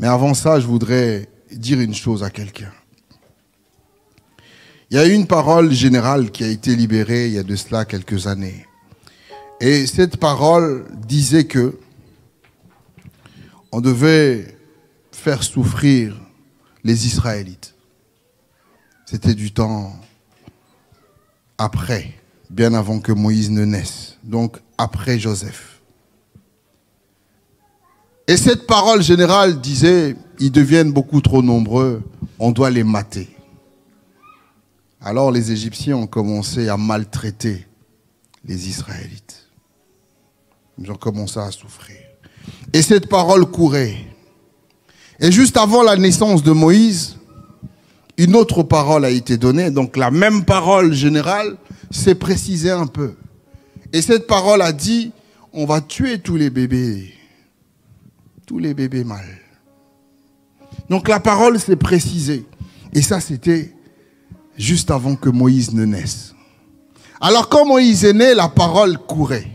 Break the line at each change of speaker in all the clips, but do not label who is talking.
Mais avant ça, je voudrais dire une chose à quelqu'un. Il y a une parole générale qui a été libérée il y a de cela quelques années. Et cette parole disait que on devait faire souffrir les Israélites. C'était du temps après, bien avant que Moïse ne naisse. Donc après Joseph. Et cette parole générale disait, ils deviennent beaucoup trop nombreux, on doit les mater. Alors les Égyptiens ont commencé à maltraiter les Israélites. Ils ont commencé à souffrir. Et cette parole courait. Et juste avant la naissance de Moïse, une autre parole a été donnée. Donc la même parole générale s'est précisée un peu. Et cette parole a dit, on va tuer tous les bébés mâles. Donc la parole s'est précisée. Et ça, c'était juste avant que Moïse ne naisse. Alors quand Moïse est né, la parole courait.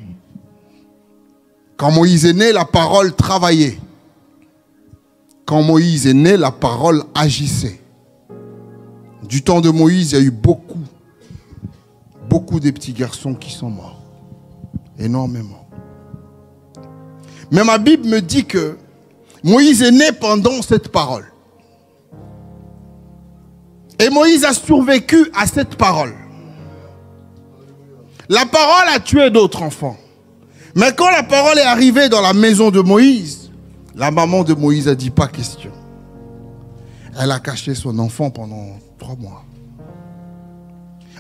Quand Moïse est né, la parole travaillait. Quand Moïse est né, la parole agissait. Du temps de Moïse, il y a eu beaucoup de petits garçons qui sont morts. Énormément. Mais ma Bible me dit que Moïse est né pendant cette parole. Et Moïse a survécu à cette parole. La parole a tué d'autres enfants. Mais quand la parole est arrivée dans la maison de Moïse, la maman de Moïse a dit pas question. Elle a caché son enfant pendant 3 mois.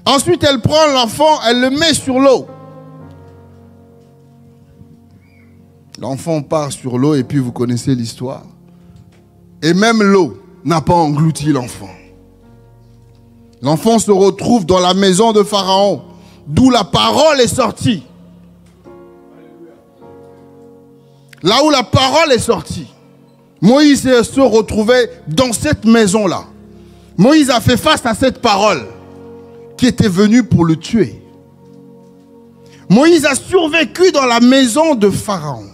Ensuite, elle prend l'enfant, elle le met sur l'eau. L'enfant part sur l'eau et puis vous connaissez l'histoire. Et même l'eau n'a pas englouti l'enfant. L'enfant se retrouve dans la maison de Pharaon, d'où la parole est sortie. Là où la parole est sortie, Moïse se retrouvait dans cette maison-là. Moïse a fait face à cette parole qui était venue pour le tuer. Moïse a survécu dans la maison de Pharaon.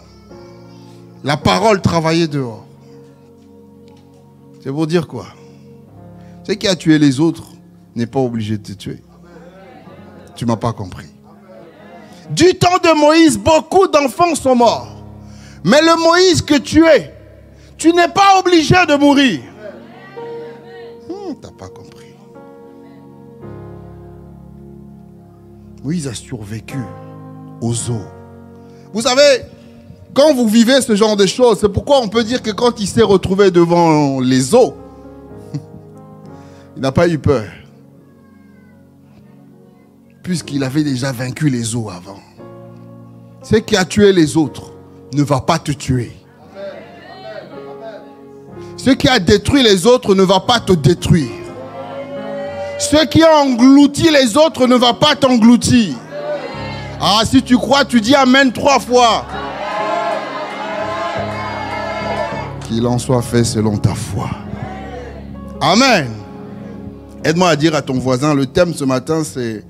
La parole travaillait dehors. C'est pour dire quoi? Ce qui a tué les autres n'est pas obligé de te tuer. Tu ne m'as pas compris. Du temps de Moïse, beaucoup d'enfants sont morts. Mais le Moïse que tu es, tu n'es pas obligé de mourir. Tu n'as pas compris. Moïse a survécu aux eaux. Vous savez, quand vous vivez ce genre de choses, c'est pourquoi on peut dire que quand il s'est retrouvé devant les eaux, il n'a pas eu peur. Puisqu'il avait déjà vaincu les eaux avant. Ce qui a tué les autres ne va pas te tuer. Ce qui a détruit les autres ne va pas te détruire. Ce qui a englouti les autres ne va pas t'engloutir. Ah, si tu crois, tu dis Amen 3 fois. Qu'il en soit fait selon ta foi. Amen. Aide-moi à dire à ton voisin, le thème ce matin, c'est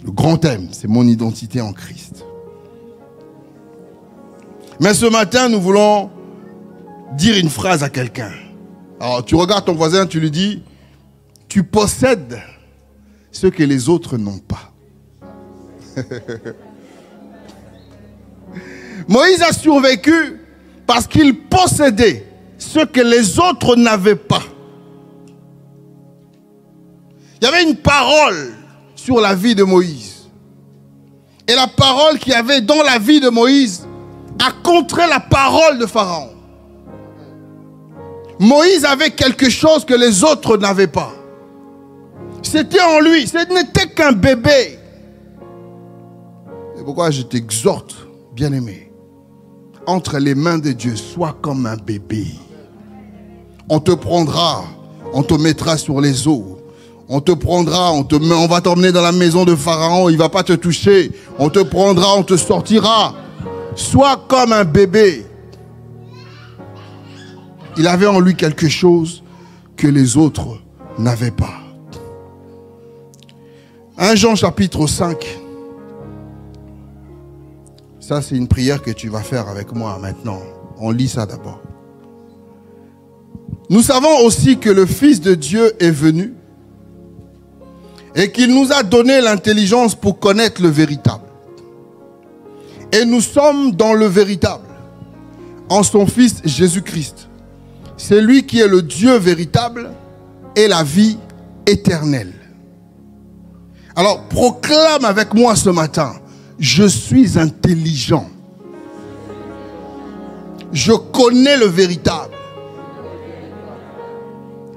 le grand thème, c'est mon identité en Christ. Mais ce matin, nous voulons dire une phrase à quelqu'un. Alors, tu regardes ton voisin, tu lui dis, tu possèdes ce que les autres n'ont pas. Moïse a survécu parce qu'il possédait ce que les autres n'avaient pas. Il y avait une parole sur la vie de Moïse. Et la parole qu'il y avait dans la vie de Moïse a contré la parole de Pharaon. Moïse avait quelque chose que les autres n'avaient pas. C'était en lui, ce n'était qu'un bébé. C'est pourquoi je t'exhorte, bien-aimé, entre les mains de Dieu, sois comme un bébé. On te prendra, on te mettra sur les eaux. On te prendra, on va t'emmener dans la maison de Pharaon, il ne va pas te toucher. On te prendra, on te sortira. Sois comme un bébé. Il avait en lui quelque chose que les autres n'avaient pas. 1 Jean chapitre 5. Ça, c'est une prière que tu vas faire avec moi maintenant. On lit ça d'abord. Nous savons aussi que le Fils de Dieu est venu et qu'il nous a donné l'intelligence pour connaître le véritable. Et nous sommes dans le véritable, en son Fils Jésus-Christ. C'est lui qui est le Dieu véritable et la vie éternelle. Alors, proclame avec moi ce matin, je suis intelligent. Je connais le véritable.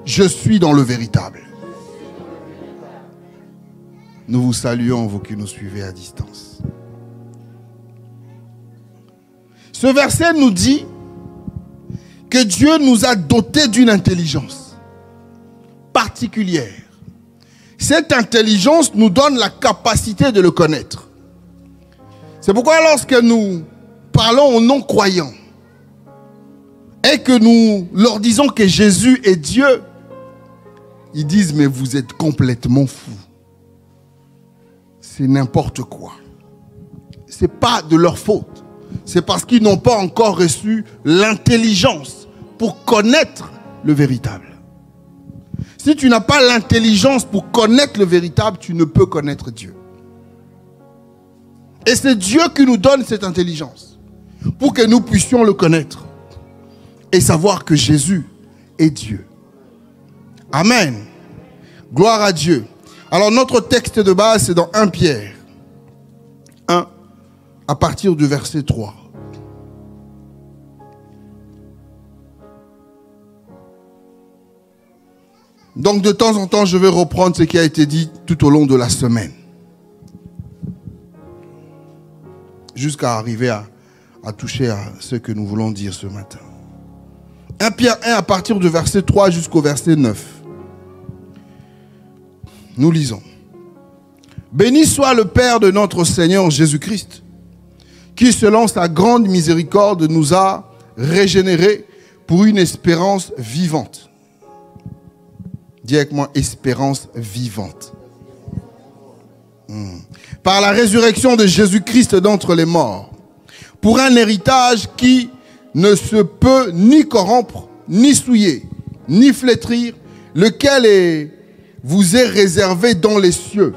Je suis dans le véritable. Nous vous saluons, vous qui nous suivez à distance. Ce verset nous dit que Dieu nous a dotés d'une intelligence particulière. Cette intelligence nous donne la capacité de le connaître. C'est pourquoi lorsque nous parlons aux non-croyants et que nous leur disons que Jésus est Dieu, ils disent, mais vous êtes complètement fous. C'est n'importe quoi. Ce n'est pas de leur faute. C'est parce qu'ils n'ont pas encore reçu l'intelligence pour connaître le véritable. Si tu n'as pas l'intelligence pour connaître le véritable, tu ne peux connaître Dieu. Et c'est Dieu qui nous donne cette intelligence pour que nous puissions le connaître et savoir que Jésus est Dieu. Amen. Gloire à Dieu. Alors notre texte de base, c'est dans 1 Pierre 1, à partir du verset 3. Donc de temps en temps, je vais reprendre ce qui a été dit tout au long de la semaine. Jusqu'à arriver à toucher à ce que nous voulons dire ce matin. 1 Pierre 1 à partir du verset 3 jusqu'au verset 9. Nous lisons. Béni soit le Père de notre Seigneur Jésus-Christ, qui selon sa grande miséricorde nous a régénérés pour une espérance vivante. Dis avec moi, espérance vivante. Par la résurrection de Jésus-Christ d'entre les morts, pour un héritage qui ne se peut ni corrompre, ni souiller, ni flétrir, lequel vous est réservé dans les cieux.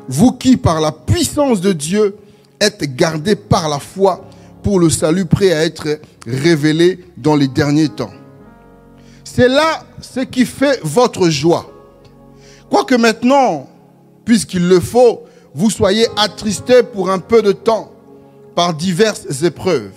Vous qui, par la puissance de Dieu, êtes gardés par la foi pour le salut prêt à être révélé dans les derniers temps. C'est là ce qui fait votre joie. Quoique maintenant, puisqu'il le faut, vous soyez attristés pour un peu de temps par diverses épreuves,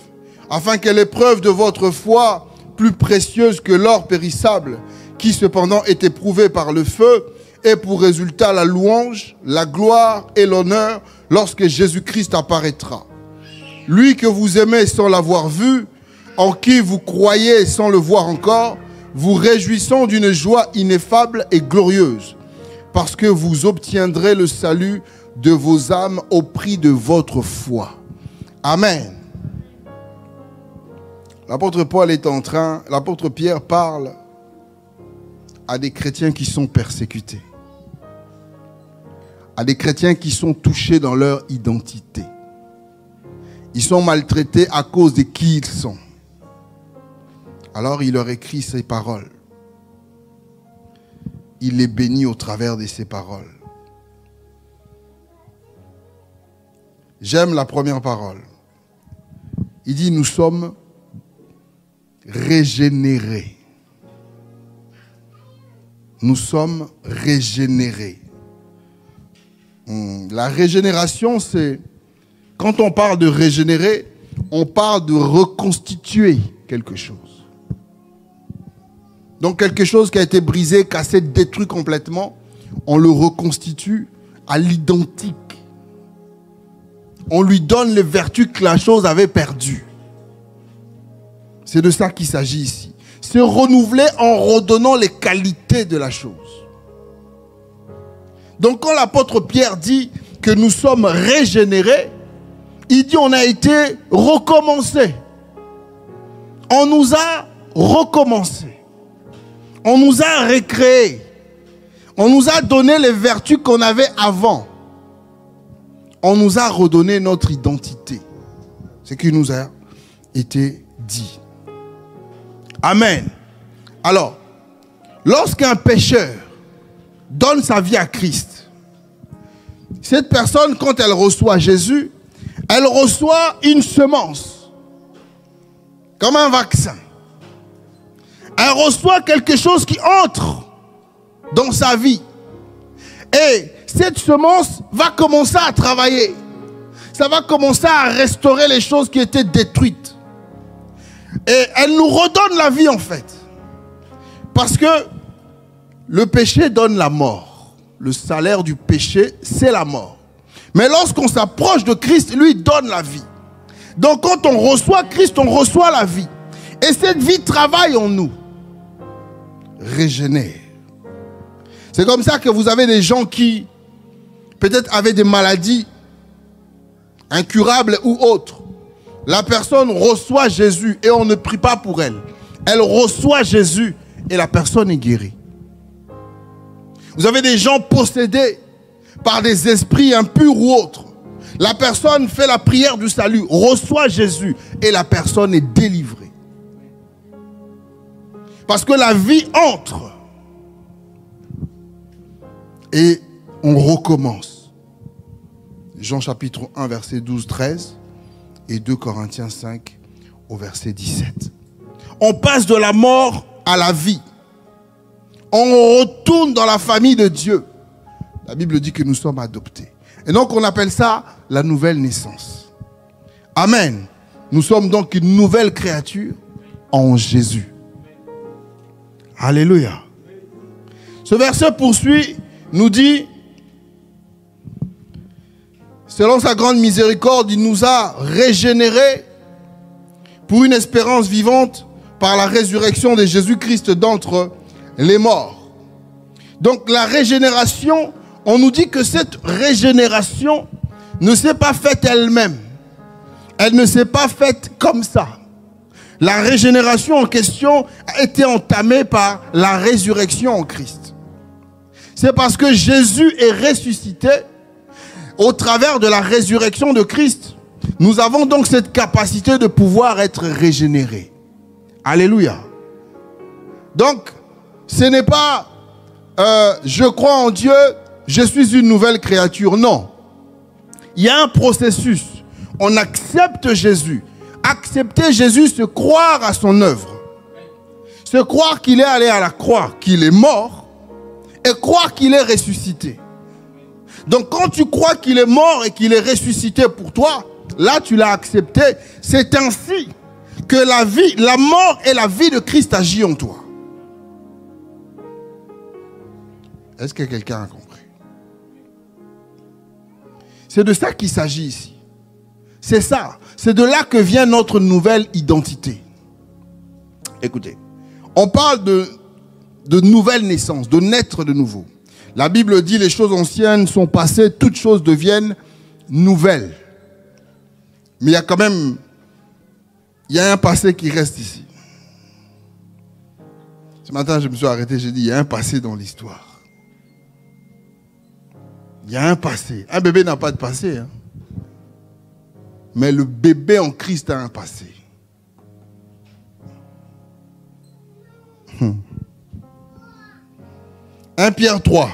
afin que l'épreuve de votre foi, plus précieuse que l'or périssable, qui cependant est éprouvé par le feu, ait pour résultat la louange, la gloire et l'honneur lorsque Jésus-Christ apparaîtra. Lui que vous aimez sans l'avoir vu, en qui vous croyez sans le voir encore, vous réjouissant d'une joie ineffable et glorieuse, parce que vous obtiendrez le salut de vos âmes au prix de votre foi. Amen. L'apôtre Pierre parle à des chrétiens qui sont persécutés, à des chrétiens qui sont touchés dans leur identité. Ils sont maltraités à cause de qui ils sont. Alors il leur écrit ces paroles. Il les bénit au travers de ces paroles. J'aime la première parole. Il dit, nous sommes régénérés. Nous sommes régénérés. La régénération, c'est... Quand on parle de régénérer, on parle de reconstituer quelque chose. Donc quelque chose qui a été brisé, cassé, détruit complètement, on le reconstitue à l'identique. On lui donne les vertus que la chose avait perdues. C'est de ça qu'il s'agit ici. Se renouveler en redonnant les qualités de la chose. Donc quand l'apôtre Pierre dit que nous sommes régénérés, il dit on a été recommencés. On nous a recommencé. On nous a recréés. On nous a donné les vertus qu'on avait avant. On nous a redonné notre identité. Ce qui nous a été dit. Amen. Alors, lorsqu'un pécheur donne sa vie à Christ, cette personne, quand elle reçoit Jésus, elle reçoit une semence, comme un vaccin. Elle reçoit quelque chose qui entre dans sa vie. Et cette semence va commencer à travailler. Ça va commencer à restaurer les choses qui étaient détruites. Et elle nous redonne la vie en fait. Parce que le péché donne la mort. Le salaire du péché, c'est la mort. Mais lorsqu'on s'approche de Christ, lui donne la vie. Donc quand on reçoit Christ, on reçoit la vie. Et cette vie travaille en nous. Régénère. C'est comme ça que vous avez des gens qui peut-être avaient des maladies incurables ou autres. La personne reçoit Jésus et on ne prie pas pour elle. Elle reçoit Jésus et la personne est guérie. Vous avez des gens possédés par des esprits impurs ou autres. La personne fait la prière du salut, reçoit Jésus et la personne est délivrée. Parce que la vie entre et on recommence. Jean chapitre 1 verset 12-13 et 2 Corinthiens 5 au verset 17. On passe de la mort à la vie. On retourne dans la famille de Dieu. La Bible dit que nous sommes adoptés. Et donc on appelle ça la nouvelle naissance. Amen. Nous sommes donc une nouvelle créature en Jésus. Alléluia. Ce verset poursuit, nous dit, selon sa grande miséricorde, il nous a régénérés pour une espérance vivante par la résurrection de Jésus-Christ d'entre les morts. Donc la régénération, on nous dit que cette régénération ne s'est pas faite elle-même. Elle ne s'est pas faite comme ça. La régénération en question a été entamée par la résurrection en Christ. C'est parce que Jésus est ressuscité au travers de la résurrection de Christ. Nous avons donc cette capacité de pouvoir être régénérés. Alléluia. Donc, ce n'est pas je crois en Dieu, je suis une nouvelle créature. Non. Il y a un processus. On accepte Jésus. Accepter Jésus, c'est croire à son œuvre. C'est croire qu'il est allé à la croix, qu'il est mort, et croire qu'il est ressuscité. Donc quand tu crois qu'il est mort et qu'il est ressuscité pour toi, là tu l'as accepté. C'est ainsi que la vie, la mort et la vie de Christ agissent en toi. Est-ce que quelqu'un a compris? C'est de ça qu'il s'agit ici. C'est ça. C'est de là que vient notre nouvelle identité. Écoutez, on parle de nouvelle naissance, de naître de nouveau. La Bible dit les choses anciennes sont passées, toutes choses deviennent nouvelles. Mais il y a quand même, il y a un passé qui reste ici. Ce matin, je me suis arrêté, j'ai dit, il y a un passé dans l'histoire. Il y a un passé. Un bébé n'a pas de passé, hein. Mais le bébé en Christ a un passé. 1 Pierre 3.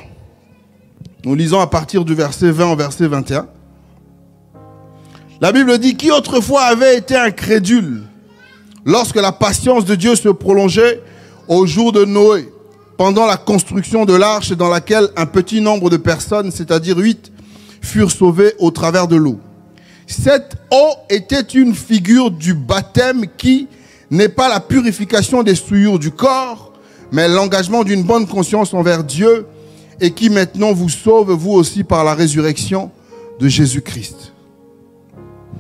Nous lisons à partir du verset 20 au verset 21. La Bible dit, qui autrefois avait été incrédule lorsque la patience de Dieu se prolongeait au jour de Noé, pendant la construction de l'arche dans laquelle un petit nombre de personnes, c'est-à-dire 8, furent sauvées au travers de l'eau. Cette eau était une figure du baptême qui n'est pas la purification des souillures du corps, mais l'engagement d'une bonne conscience envers Dieu et qui maintenant vous sauve, vous aussi, par la résurrection de Jésus-Christ.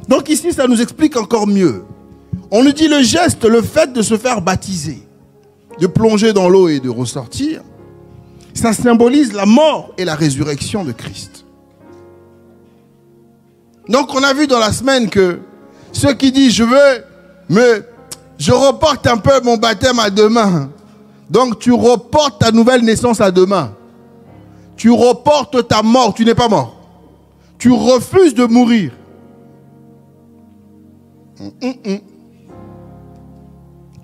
Donc ici, ça nous explique encore mieux. On nous dit le geste, le fait de se faire baptiser, de plonger dans l'eau et de ressortir, ça symbolise la mort et la résurrection de Christ. Donc on a vu dans la semaine que ceux qui disent je reporte un peu mon baptême à demain. Donc tu reportes ta nouvelle naissance à demain. Tu reportes ta mort, tu n'es pas mort. Tu refuses de mourir.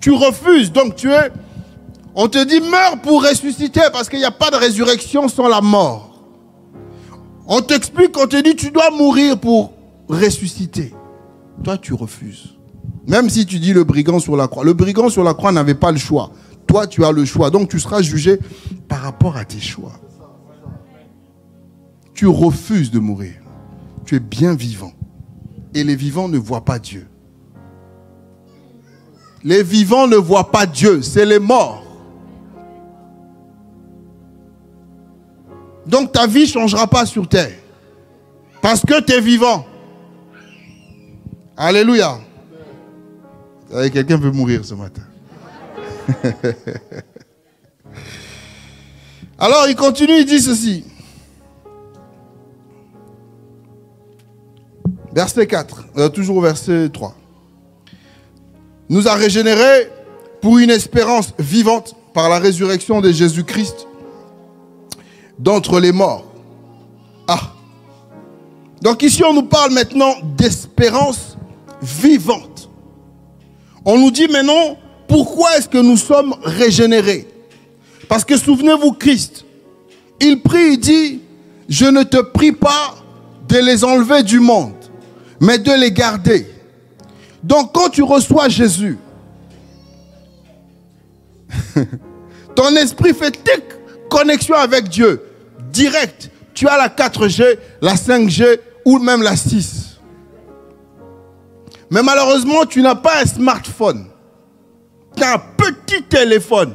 Tu refuses, donc tu es On te dit meurs pour ressusciter parce qu'il n'y a pas de résurrection sans la mort. On t'explique, on te dit tu dois mourir pour ressusciter. Toi tu refuses. Même si tu dis le brigand sur la croix. Le brigand sur la croix n'avait pas le choix. Toi tu as le choix. Donc tu seras jugé par rapport à tes choix. Tu refuses de mourir. Tu es bien vivant. Et les vivants ne voient pas Dieu. Les vivants ne voient pas Dieu, c'est les morts. Donc ta vie ne changera pas sur terre. Parce que tu es vivant. Alléluia. Quelqu'un veut mourir ce matin. Alors il continue, il dit ceci. Verset 4, toujours verset 3. Nous a régénérés pour une espérance vivante par la résurrection de Jésus-Christ d'entre les morts. Ah. Donc ici on nous parle maintenant d'espérance vivante. On nous dit maintenant pourquoi est-ce que nous sommes régénérés. Parce que souvenez-vous Christ, il prie, il dit, je ne te prie pas de les enlever du monde, mais de les garder. Donc quand tu reçois Jésus, ton esprit fait tic, connexion avec Dieu, direct. Tu as la 4G, la 5G ou même la 6. Mais malheureusement, tu n'as pas un smartphone. Tu as un petit téléphone.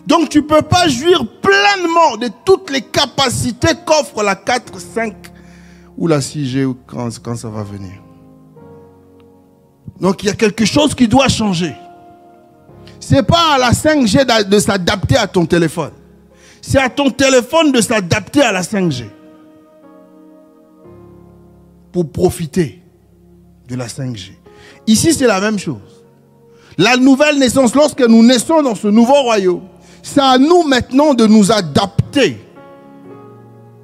Donc tu ne peux pas jouir pleinement de toutes les capacités qu'offre la 4, 5 ou la 6G quand ça va venir. Donc il y a quelque chose qui doit changer. Ce n'est pas à la 5G de s'adapter à ton téléphone. C'est à ton téléphone de s'adapter à la 5G. Pour profiter de la 5G. Ici c'est la même chose. La nouvelle naissance, lorsque nous naissons dans ce nouveau royaume, c'est à nous maintenant de nous adapter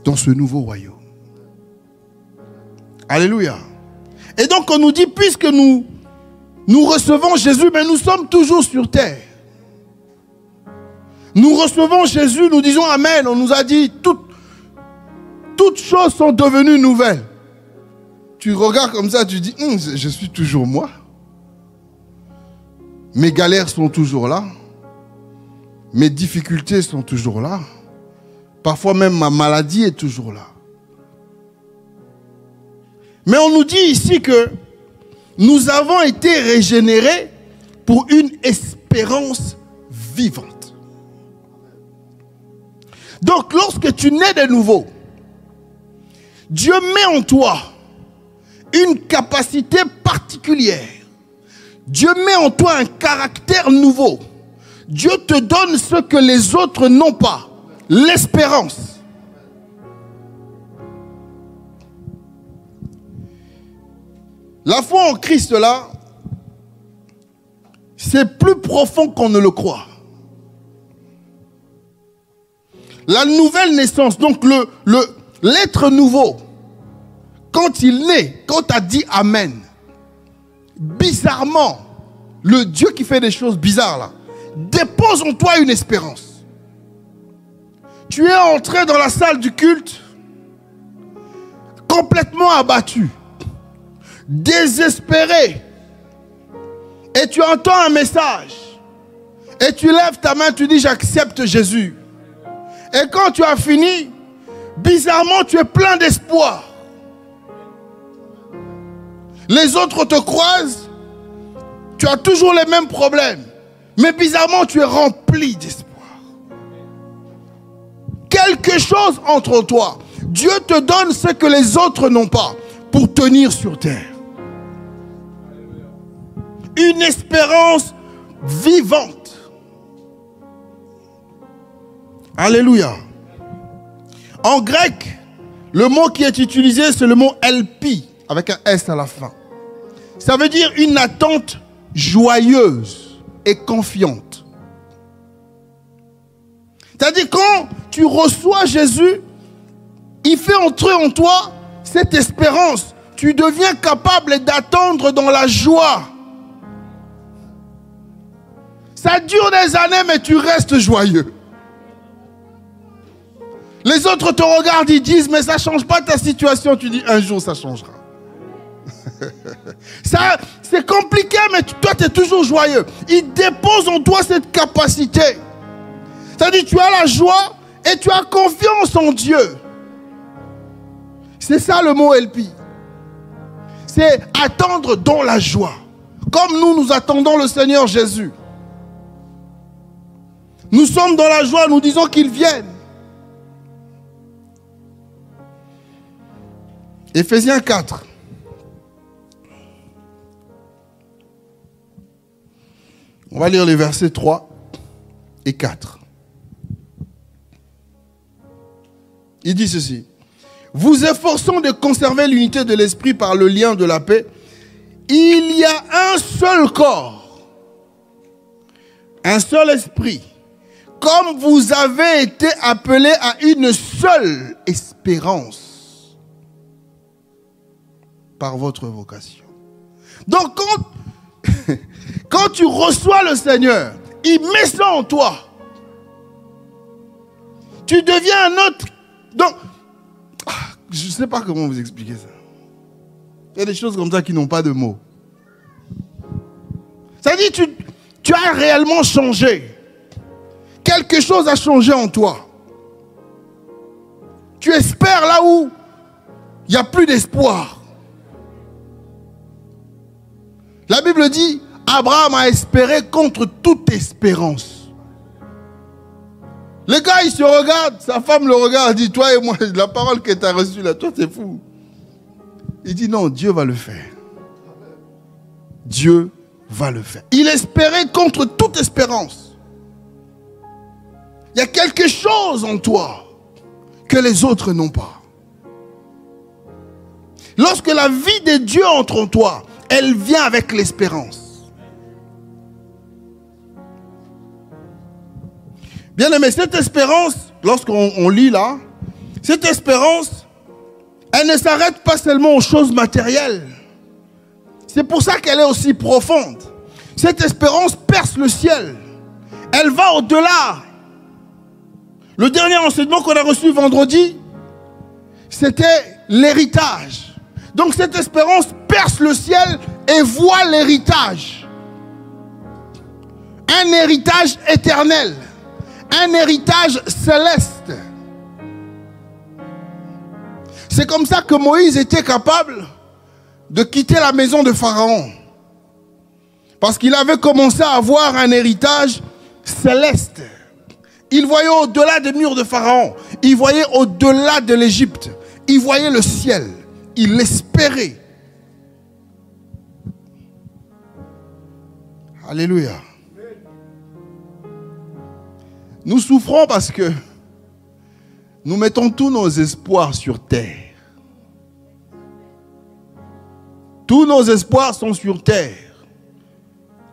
dans ce nouveau royaume. Alléluia. Et donc on nous dit, puisque nous recevons Jésus, mais nous sommes toujours sur terre. Nous recevons Jésus, nous disons Amen. On nous a dit, toutes choses sont devenues nouvelles. Tu regardes comme ça, tu dis, je suis toujours moi. Mes galères sont toujours là. Mes difficultés sont toujours là. Parfois même ma maladie est toujours là. Mais on nous dit ici que nous avons été régénérés pour une espérance vivante. Donc lorsque tu nais de nouveau, Dieu met en toi une capacité particulière. Dieu met en toi un caractère nouveau. Dieu te donne ce que les autres n'ont pas, l'espérance. La foi en Christ là, c'est plus profond qu'on ne le croit. La nouvelle naissance, donc l'être nouveau, quand il naît, quand tu as dit Amen, bizarrement, le Dieu qui fait des choses bizarres là, dépose en toi une espérance. Tu es entré dans la salle du culte, complètement abattu, désespéré, et tu entends un message, et tu lèves ta main, tu dis j'accepte Jésus. Et quand tu as fini, bizarrement tu es plein d'espoir. Les autres te croisent, tu as toujours les mêmes problèmes, mais bizarrement tu es rempli d'espoir. Quelque chose entre toi. Dieu te donne ce que les autres n'ont pas pour tenir sur terre. Une espérance vivante. Alléluia. En grec, le mot qui est utilisé, c'est le mot elpi, avec un S à la fin. Ça veut dire une attente joyeuse et confiante. C'est-à-dire quand tu reçois Jésus, il fait entrer en toi cette espérance. Tu deviens capable d'attendre dans la joie. Ça dure des années, mais tu restes joyeux. Les autres te regardent, ils disent, mais ça ne change pas ta situation. Tu dis, un jour, ça changera. Ça, c'est compliqué, mais toi, tu es toujours joyeux. Il dépose en toi cette capacité. C'est-à-dire, tu as la joie et tu as confiance en Dieu. C'est ça le mot LP. C'est attendre dans la joie. Comme nous attendons le Seigneur Jésus. Nous sommes dans la joie, nous disons qu'il vienne. Éphésiens 4. On va lire les versets 3 et 4. Il dit ceci. Vous efforçant de conserver l'unité de l'esprit par le lien de la paix, il y a un seul corps, un seul esprit, comme vous avez été appelés à une seule espérance par votre vocation. Donc quand tu reçois le Seigneur, il met ça en toi. Tu deviens un autre. Donc, je ne sais pas comment vous expliquer ça. Il y a des choses comme ça qui n'ont pas de mots. Ça dit, tu as réellement changé. Quelque chose a changé en toi. Tu espères là où il n'y a plus d'espoir. La Bible dit, Abraham a espéré contre toute espérance. Le gars, il se regarde, sa femme le regarde, dit, toi et moi, la parole que tu as reçue là, toi, c'est fou. Il dit, non, Dieu va le faire. Dieu va le faire. Il espérait contre toute espérance. Il y a quelque chose en toi que les autres n'ont pas. Lorsque la vie de Dieu entre en toi, elle vient avec l'espérance. Bien aimé, cette espérance, lorsqu'on lit là, cette espérance, elle ne s'arrête pas seulement aux choses matérielles. C'est pour ça qu'elle est aussi profonde. Cette espérance perce le ciel. Elle va au-delà. Le dernier enseignement qu'on a reçu vendredi, c'était l'héritage. Donc cette espérance perce le ciel et voit l'héritage. Un héritage éternel. Un héritage céleste. C'est comme ça que Moïse était capable de quitter la maison de Pharaon. Parce qu'il avait commencé à avoir un héritage céleste. Il voyait au-delà des murs de Pharaon. Il voyait au-delà de l'Égypte. Il voyait le ciel. Il l'espérait. Alléluia. Nous souffrons parce que nous mettons tous nos espoirs sur terre. Tous nos espoirs sont sur terre.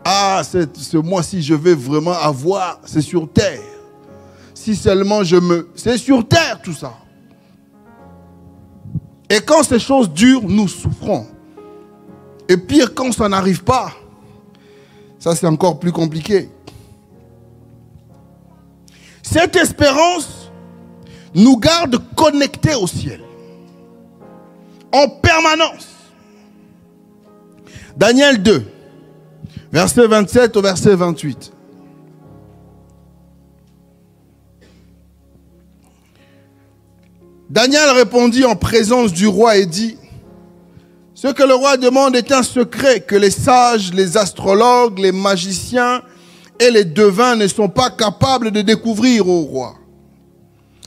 Ah, ce mois-ci, je vais vraiment avoir, c'est sur terre. Si seulement c'est sur terre tout ça. Et quand ces choses durent, nous souffrons. Et pire, quand ça n'arrive pas, ça c'est encore plus compliqué. Cette espérance nous garde connectés au ciel. En permanence. Daniel 2, verset 27 au verset 28. Daniel répondit en présence du roi et dit, ce que le roi demande est un secret que les sages, les astrologues, les magiciens et les devins ne sont pas capables de découvrir au roi.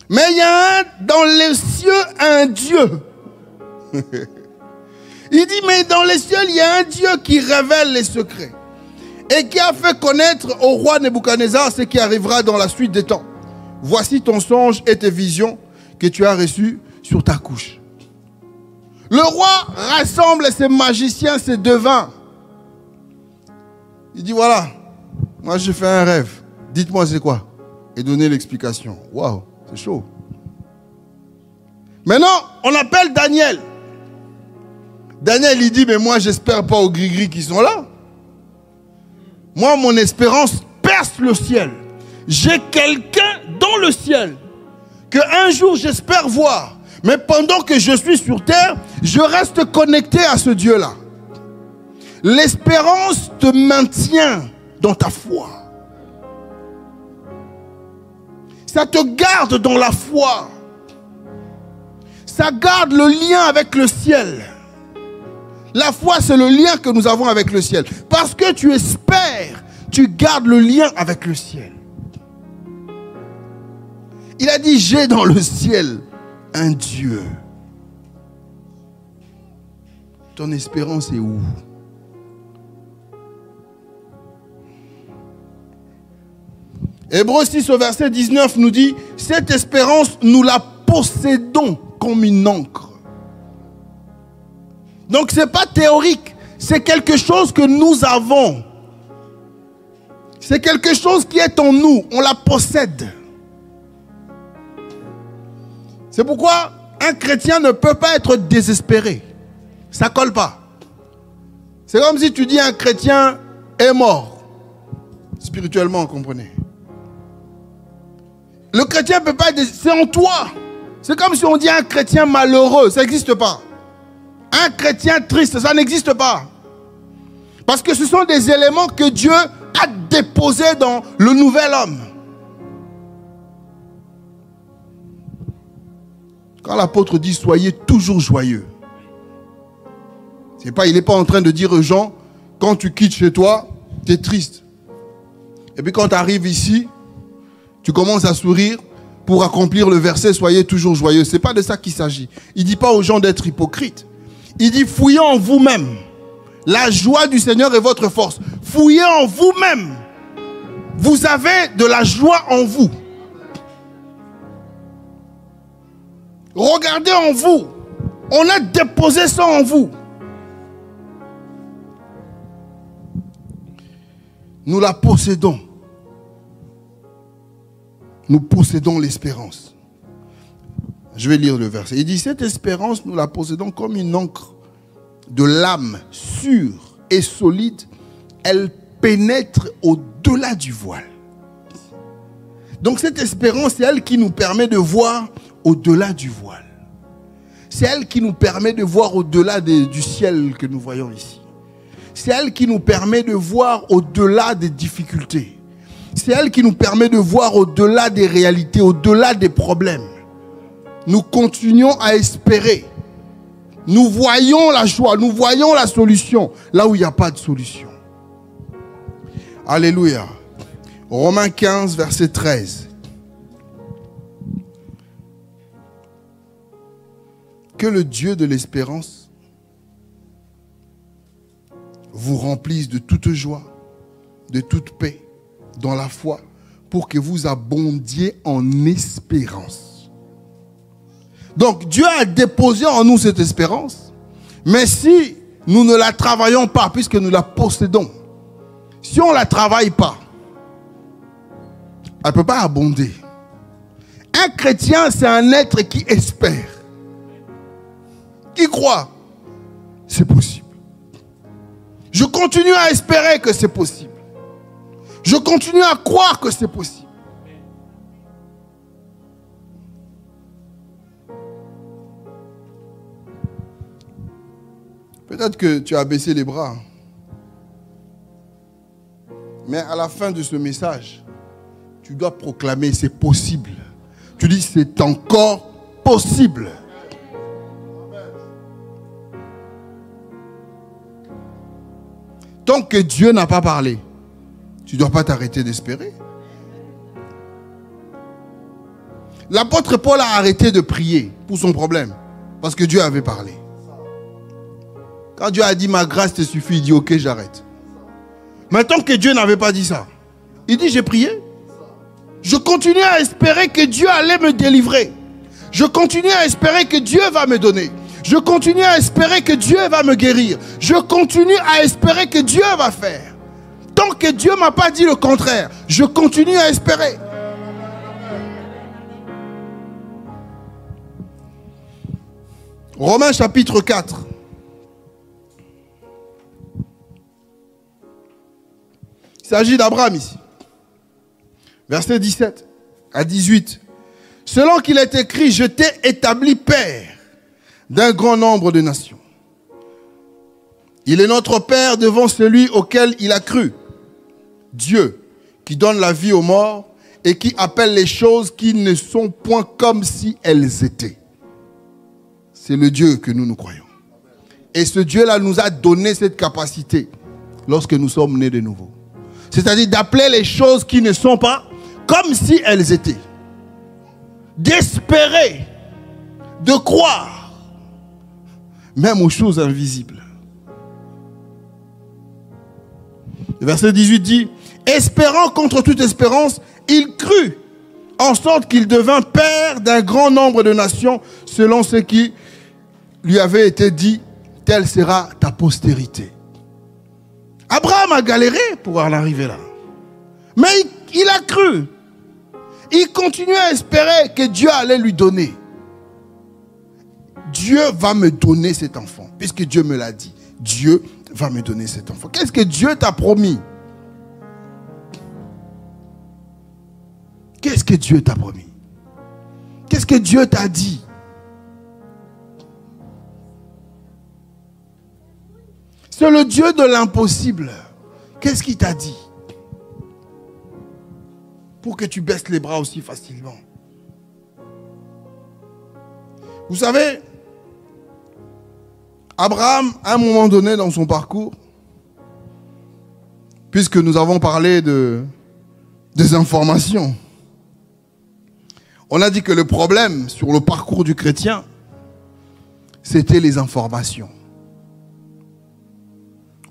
Mais il y a dans les cieux un Dieu. Il dit, mais dans les cieux, il y a un Dieu qui révèle les secrets et qui a fait connaître au roi Nebuchadnezzar ce qui arrivera dans la suite des temps. Voici ton songe et tes visions que tu as reçues sur ta couche. Le roi rassemble ses magiciens, ses devins. Il dit, voilà, moi j'ai fait un rêve. Dites-moi c'est quoi? Et donnez l'explication. Waouh, c'est chaud. Maintenant, on appelle Daniel. Daniel, il dit, mais moi, j'espère pas aux gris-gris qui sont là. Moi, mon espérance perce dépasse le ciel. J'ai quelqu'un dans le ciel que un jour j'espère voir. Mais pendant que je suis sur terre, je reste connecté à ce Dieu-là. L'espérance te maintient dans ta foi. Ça te garde dans la foi. Ça garde le lien avec le ciel. La foi, c'est le lien que nous avons avec le ciel. Parce que tu espères, tu gardes le lien avec le ciel. Il a dit, j'ai dans le ciel un Dieu. Ton espérance est où? Hébreux 6 au verset 19 nous dit, cette espérance, nous la possédons comme une encre. Donc ce n'est pas théorique, c'est quelque chose que nous avons. C'est quelque chose qui est en nous, on la possède. C'est pourquoi un chrétien ne peut pas être désespéré. Ça ne colle pas. C'est comme si tu dis un chrétien est mort. Spirituellement, vous comprenez. Le chrétien ne peut pas être... C'est en toi. C'est comme si on dit un chrétien malheureux. Ça n'existe pas. Un chrétien triste, ça n'existe pas. Parce que ce sont des éléments que Dieu a déposés dans le nouvel homme. Quand l'apôtre dit soyez toujours joyeux, c'est pas, il n'est pas en train de dire aux gens, quand tu quittes chez toi, tu es triste. Et puis quand tu arrives ici, tu commences à sourire pour accomplir le verset soyez toujours joyeux. Ce n'est pas de ça qu'il s'agit. Il ne dit pas aux gens d'être hypocrites. Il dit fouillez en vous-même. La joie du Seigneur est votre force. Fouillez en vous-même. Vous avez de la joie en vous. Regardez en vous. On a déposé ça en vous. Nous la possédons. Nous possédons l'espérance. Je vais lire le verset. Il dit, cette espérance, nous la possédons comme une encre de l'âme sûre et solide. Elle pénètre au-delà du voile. Donc cette espérance, c'est elle qui nous permet de voir au-delà du voile. C'est elle qui nous permet de voir au-delà du ciel que nous voyons ici. C'est elle qui nous permet de voir au-delà des difficultés. C'est elle qui nous permet de voir au-delà des réalités, au-delà des problèmes. Nous continuons à espérer. Nous voyons la joie, nous voyons la solution, là où il n'y a pas de solution. Alléluia. Romains 15, verset 13. Que le Dieu de l'espérance vous remplisse de toute joie, de toute paix, dans la foi, pour que vous abondiez en espérance. Donc, Dieu a déposé en nous cette espérance, mais si nous ne la travaillons pas, puisque nous la possédons, si on ne la travaille pas, elle ne peut pas abonder. Un chrétien, c'est un être qui espère, qui croit. C'est possible. Je continue à espérer que c'est possible. Je continue à croire que c'est possible. Peut-être que tu as baissé les bras. Mais à la fin de ce message, tu dois proclamer c'est possible. Tu dis c'est encore possible. Tant que Dieu n'a pas parlé, tu ne dois pas t'arrêter d'espérer. L'apôtre Paul a arrêté de prier pour son problème parce que Dieu avait parlé. Quand Dieu a dit ma grâce te suffit, il dit ok, j'arrête. Mais tant que Dieu n'avait pas dit ça, il dit j'ai prié. Je continue à espérer que Dieu allait me délivrer. Je continue à espérer que Dieu va me donner. Je continue à espérer que Dieu va me guérir. Je continue à espérer que Dieu va faire. Tant que Dieu ne m'a pas dit le contraire, je continue à espérer. Romains chapitre 4. Il s'agit d'Abraham ici. Verset 17 à 18. Selon qu'il est écrit, je t'ai établi père d'un grand nombre de nations. Il est notre Père devant celui auquel il a cru. Dieu, qui donne la vie aux morts et qui appelle les choses qui ne sont point comme si elles étaient. C'est le Dieu que nous croyons. Et ce Dieu-là nous a donné cette capacité lorsque nous sommes nés de nouveau. C'est-à-dire d'appeler les choses qui ne sont pas comme si elles étaient. D'espérer, de croire, même aux choses invisibles. Le verset 18 dit, espérant contre toute espérance, il crut, en sorte qu'il devint père d'un grand nombre de nations, selon ce qui lui avait été dit, telle sera ta postérité. Abraham a galéré pour en arriver là. Mais il a cru. Il continuait à espérer que Dieu allait lui donner. Dieu va me donner cet enfant, puisque Dieu me l'a dit. Dieu va me donner cet enfant. Qu'est-ce que Dieu t'a promis? Qu'est-ce que Dieu t'a promis? Qu'est-ce que Dieu t'a dit? C'est le Dieu de l'impossible. Qu'est-ce qu'il t'a dit? Pour que tu baisses les bras aussi facilement. Vous savez, Abraham, à un moment donné dans son parcours, puisque nous avons parlé des informations, on a dit que le problème sur le parcours du chrétien, c'était les informations.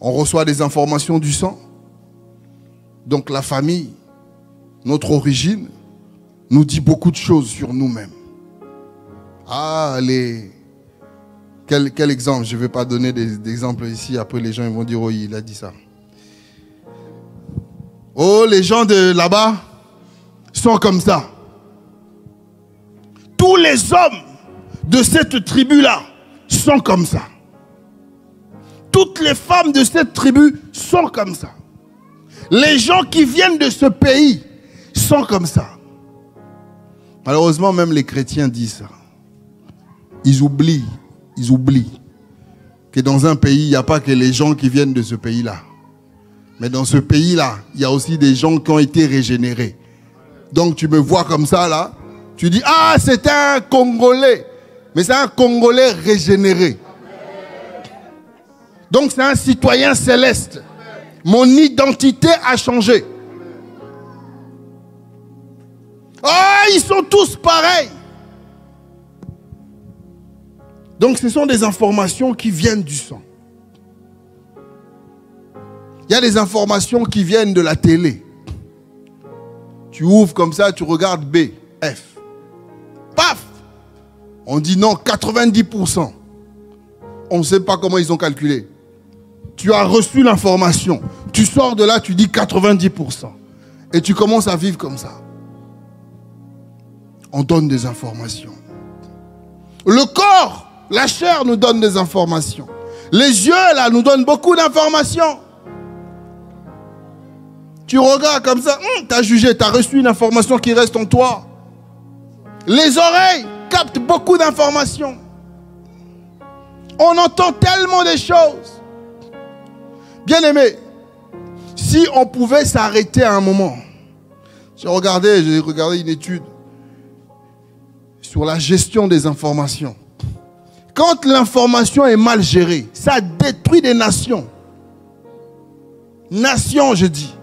On reçoit des informations du sang. Donc la famille, notre origine, nous dit beaucoup de choses sur nous-mêmes. Ah, Quel exemple? Je ne vais pas donner des exemples ici. Après, les gens ils vont dire, oh, il a dit ça. Oh, les gens de là-bas sont comme ça. Tous les hommes de cette tribu-là sont comme ça. Toutes les femmes de cette tribu sont comme ça. Les gens qui viennent de ce pays sont comme ça. Malheureusement, même les chrétiens disent ça. Ils oublient que dans un pays, il n'y a pas que les gens qui viennent de ce pays-là. Mais dans ce pays-là, il y a aussi des gens qui ont été régénérés. Donc tu me vois comme ça là, tu dis, ah, c'est un Congolais. Mais c'est un Congolais régénéré. Donc c'est un citoyen céleste. Mon identité a changé. Oh, ils sont tous pareils. Donc ce sont des informations qui viennent du sang. Il y a des informations qui viennent de la télé. Tu ouvres comme ça, tu regardes B, F. Paf! On dit non, 90%. On ne sait pas comment ils ont calculé. Tu as reçu l'information. Tu sors de là, tu dis 90%. Et tu commences à vivre comme ça. On donne des informations. Le corps, la chair nous donne des informations. Les yeux, là, nous donnent beaucoup d'informations. Tu regardes comme ça, tu as jugé, tu as reçu une information qui reste en toi. Les oreilles captent beaucoup d'informations. On entend tellement de choses. Bien aimé, si on pouvait s'arrêter à un moment. J'ai regardé une étude sur la gestion des informations. Quand l'information est mal gérée, ça détruit des nations. Nations, je dis.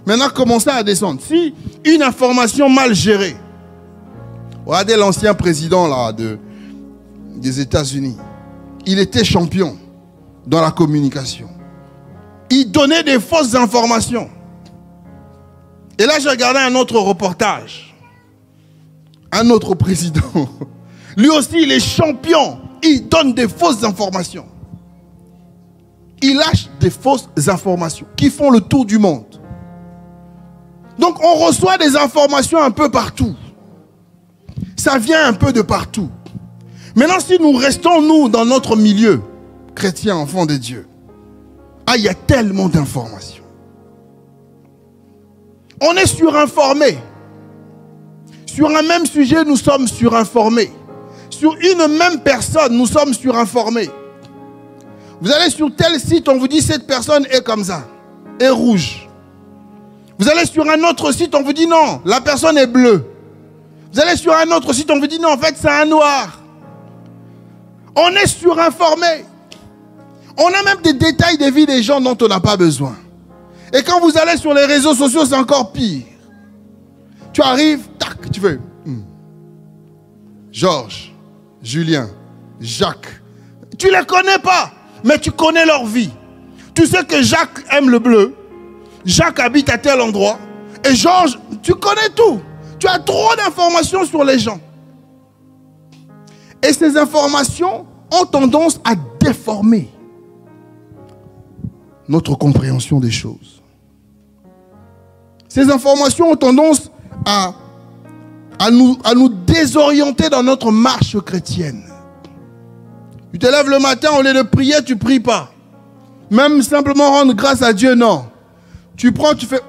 Maintenant, commencez à descendre. Si une information mal gérée, regardez l'ancien président là, des États-Unis. Il était champion dans la communication. Il donnait des fausses informations. Et là, j'ai regardé un autre reportage. Un autre président. Lui aussi, il est champion. Il donne des fausses informations. Il lâche des fausses informations qui font le tour du monde. Donc, on reçoit des informations un peu partout. Ça vient un peu de partout. Maintenant, si nous restons, nous, dans notre milieu chrétien, enfant de Dieu, il y a tellement d'informations. On est surinformé. Sur un même sujet, nous sommes surinformés. Sur une même personne, nous sommes surinformés. Vous allez sur tel site, on vous dit cette personne est comme ça, est rouge. Vous allez sur un autre site, on vous dit non, la personne est bleue. Vous allez sur un autre site, on vous dit non, en fait c'est un noir. On est surinformé. On a même des détails des vies des gens dont on n'a pas besoin. Et quand vous allez sur les réseaux sociaux, c'est encore pire. Tu arrives, tac, tu fais Georges, Julien, Jacques. Tu ne les connais pas, mais tu connais leur vie. Tu sais que Jacques aime le bleu, Jacques habite à tel endroit, et Georges, tu connais tout. Tu as trop d'informations sur les gens. Et ces informations ont tendance à déformer notre compréhension des choses. Ces informations ont tendance à nous désorienter dans notre marche chrétienne. Tu te lèves le matin, au lieu de prier, tu ne pries pas. Même simplement rendre grâce à Dieu, non. Tu prends, tu fais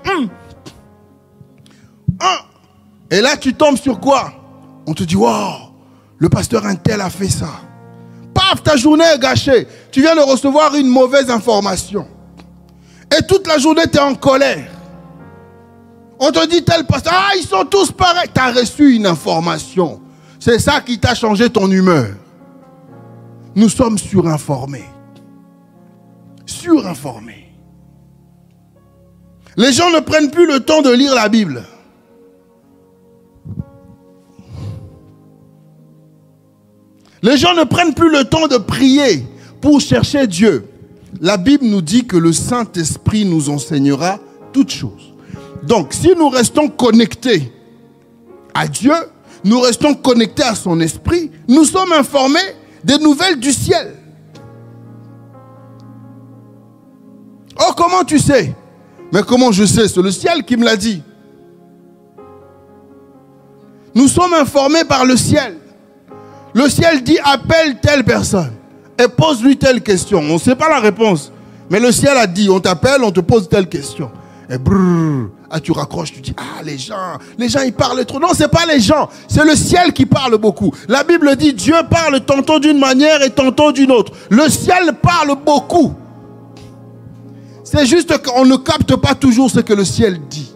et là tu tombes sur quoi? On te dit, waouh, le pasteur un tel a fait ça. Paf, ta journée est gâchée. Tu viens de recevoir une mauvaise information. Et toute la journée, tu es en colère. On te dit tel pasteur, ah, ils sont tous pareils. Tu as reçu une information. C'est ça qui t'a changé ton humeur. Nous sommes surinformés. Surinformés. Les gens ne prennent plus le temps de lire la Bible. Les gens ne prennent plus le temps de prier pour chercher Dieu. La Bible nous dit que le Saint-Esprit nous enseignera toutes choses. Donc, si nous restons connectés à Dieu, nous restons connectés à son esprit, nous sommes informés des nouvelles du ciel. Oh, comment tu sais? Mais comment je sais? C'est le ciel qui me l'a dit. Nous sommes informés par le ciel. Le ciel dit appelle telle personne et pose-lui telle question. On ne sait pas la réponse. Mais le ciel a dit, on t'appelle, on te pose telle question. Et brrr, tu raccroches, tu dis, ah les gens ils parlent trop. Non, ce n'est pas les gens, c'est le ciel qui parle beaucoup. La Bible dit, Dieu parle tantôt d'une manière et tantôt d'une autre. Le ciel parle beaucoup. C'est juste qu'on ne capte pas toujours ce que le ciel dit.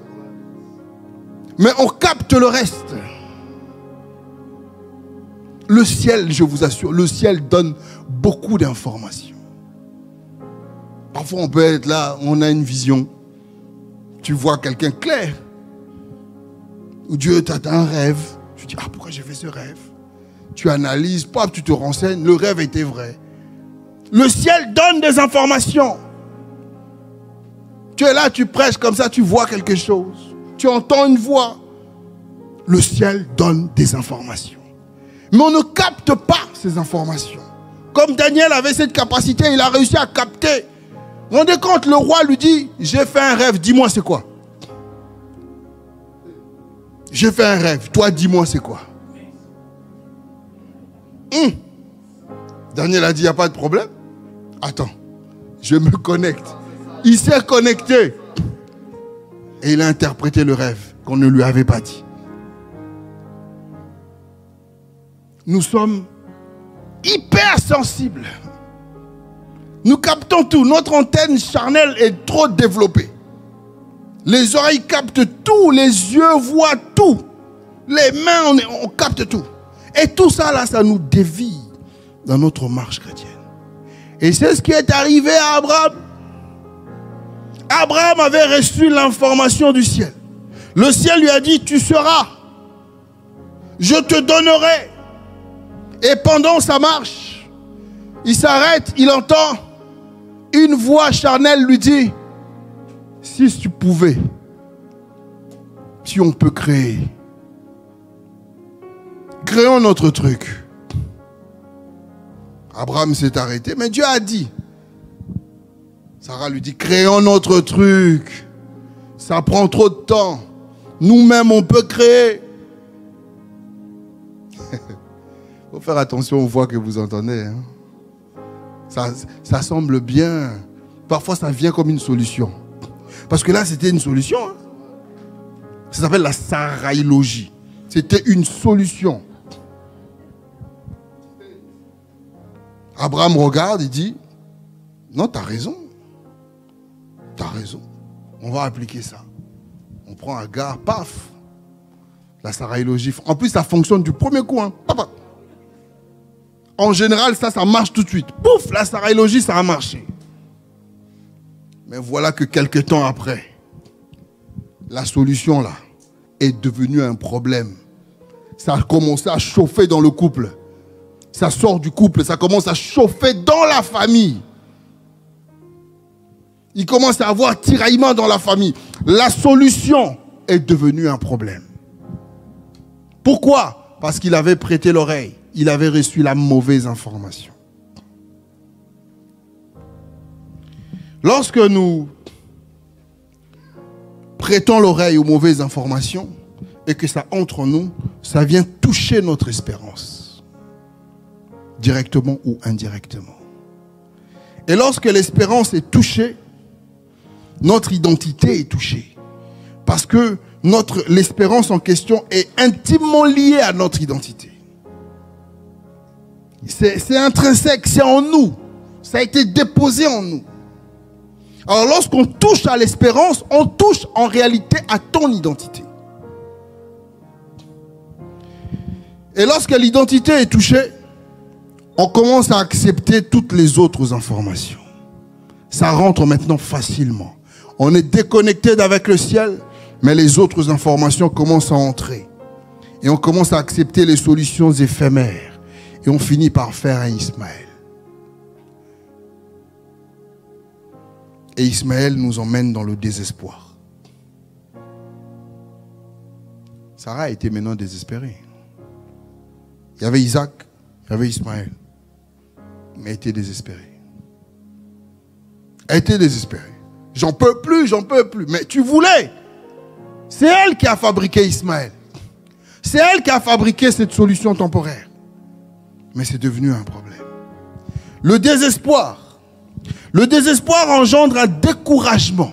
Mais on capte le reste. Le ciel, je vous assure, le ciel donne beaucoup d'informations. Parfois, on peut être là, on a une vision. Tu vois quelqu'un clair. Ou Dieu t'a un rêve. Tu dis, ah, pourquoi j'ai fait ce rêve? Tu analyses, pop, tu te renseignes, le rêve était vrai. Le ciel donne des informations. Tu es là, tu prêches comme ça, tu vois quelque chose. Tu entends une voix. Le ciel donne des informations. Mais on ne capte pas ces informations. Comme Daniel avait cette capacité, il a réussi à capter. Vous vous rendez compte, le roi lui dit, j'ai fait un rêve, dis-moi c'est quoi? J'ai fait un rêve, toi dis-moi c'est quoi? Daniel a dit, il n'y a pas de problème. Attends, je me connecte. Il s'est connecté. Et il a interprété le rêve qu'on ne lui avait pas dit. Nous sommes hyper sensibles. Nous captons tout. Notre antenne charnelle est trop développée. Les oreilles captent tout. Les yeux voient tout. Les mains, on capte tout. Et tout ça, là, ça nous dévie dans notre marche chrétienne. Et c'est ce qui est arrivé à Abraham. Abraham avait reçu l'information du ciel. Le ciel lui a dit, tu seras. Je te donnerai. Et pendant sa marche, il s'arrête, il entend une voix charnelle lui dit, si tu pouvais, si on peut créer, créons notre truc. Abraham s'est arrêté, mais Dieu a dit. Sarah lui dit, créons notre truc. Ça prend trop de temps. Nous-mêmes, on peut créer. Il faut faire attention aux voix que vous entendez. Hein. Ça semble bien. Parfois, ça vient comme une solution. Parce que là, c'était une solution. Hein. Ça s'appelle la saraïlogie. C'était une solution. Abraham regarde, il dit, non, tu as raison. Tu as raison. On va appliquer ça. On prend Agar, paf. La Sarai le gifle. En plus, ça fonctionne du premier coup. Hein. Papa. En général, ça marche tout de suite. Pouf, la Sarai le gifle, ça a marché. Mais voilà que quelques temps après, la solution là est devenue un problème. Ça a commencé à chauffer dans le couple. Ça sort du couple, ça commence à chauffer dans la famille. Il commence à avoir tiraillement dans la famille. La solution est devenue un problème. Pourquoi? Parce qu'il avait prêté l'oreille. Il avait reçu la mauvaise information. Lorsque nous prêtons l'oreille aux mauvaises informations et que ça entre en nous, ça vient toucher notre espérance, directement ou indirectement. Et lorsque l'espérance est touchée, notre identité est touchée. Parce que l'espérance en question est intimement liée à notre identité. C'est intrinsèque, c'est en nous. Ça a été déposé en nous. Alors lorsqu'on touche à l'espérance, on touche en réalité à ton identité. Et lorsque l'identité est touchée, on commence à accepter toutes les autres informations. Ça rentre maintenant facilement. On est déconnecté d'avec le ciel, mais les autres informations commencent à entrer. Et on commence à accepter les solutions éphémères. Et on finit par faire un Ismaël. Et Ismaël nous emmène dans le désespoir. Sarah a été maintenant désespérée. Il y avait Isaac, il y avait Ismaël. Mais elle était désespérée. Elle était désespérée. J'en peux plus, j'en peux plus. Mais tu voulais. C'est elle qui a fabriqué Ismaël. C'est elle qui a fabriqué cette solution temporaire. Mais c'est devenu un problème. Le désespoir. Le désespoir engendre un découragement.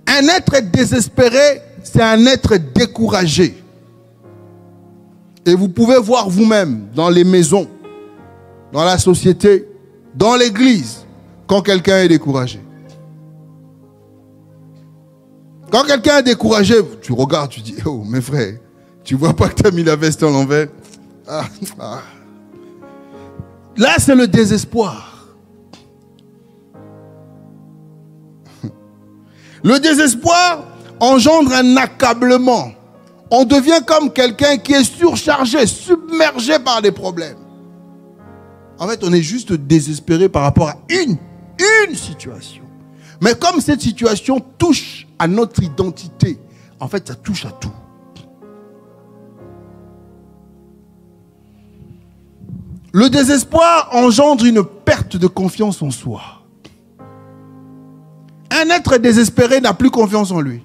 Un être désespéré, c'est un être découragé. Et vous pouvez voir vous-même dans les maisons, dans la société, dans l'église, quand quelqu'un est découragé. Quand quelqu'un est découragé, tu regardes, tu dis, oh mes frères, tu vois pas que tu as mis la veste à l'envers? Là, c'est le désespoir. Le désespoir engendre un accablement. On devient comme quelqu'un qui est surchargé, submergé par des problèmes. En fait, on est juste désespéré par rapport à une situation. Mais comme cette situation touche à notre identité, en fait, ça touche à tout. Le désespoir engendre une perte de confiance en soi. Un être désespéré n'a plus confiance en lui.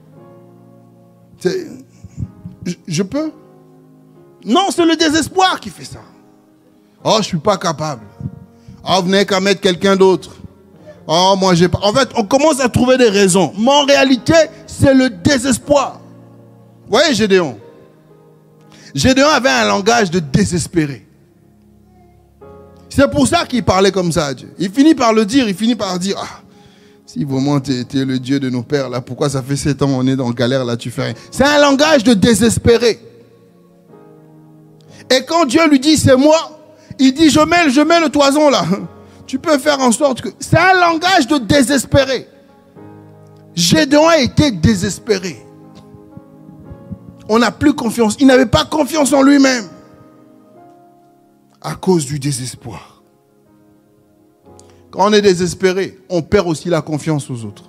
Je peux? Non, c'est le désespoir qui fait ça. Oh, je ne suis pas capable. Oh, vous n'avez qu'à mettre quelqu'un d'autre. Oh, moi, j'ai pas. En fait, on commence à trouver des raisons. Mais en réalité, c'est le désespoir. Vous voyez, Gédéon? Gédéon avait un langage de désespéré. C'est pour ça qu'il parlait comme ça à Dieu. Il finit par le dire, ah, si vraiment tu es le Dieu de nos pères, là, pourquoi ça fait 7 ans on est dans galère, là, tu fais rien. C'est un langage de désespéré. Et quand Dieu lui dit, c'est moi, il dit, je mets le toison là. Tu peux faire en sorte que... C'est un langage de désespéré. Gédéon a été désespéré. On n'a plus confiance. Il n'avait pas confiance en lui-même. À cause du désespoir. Quand on est désespéré, on perd aussi la confiance aux autres.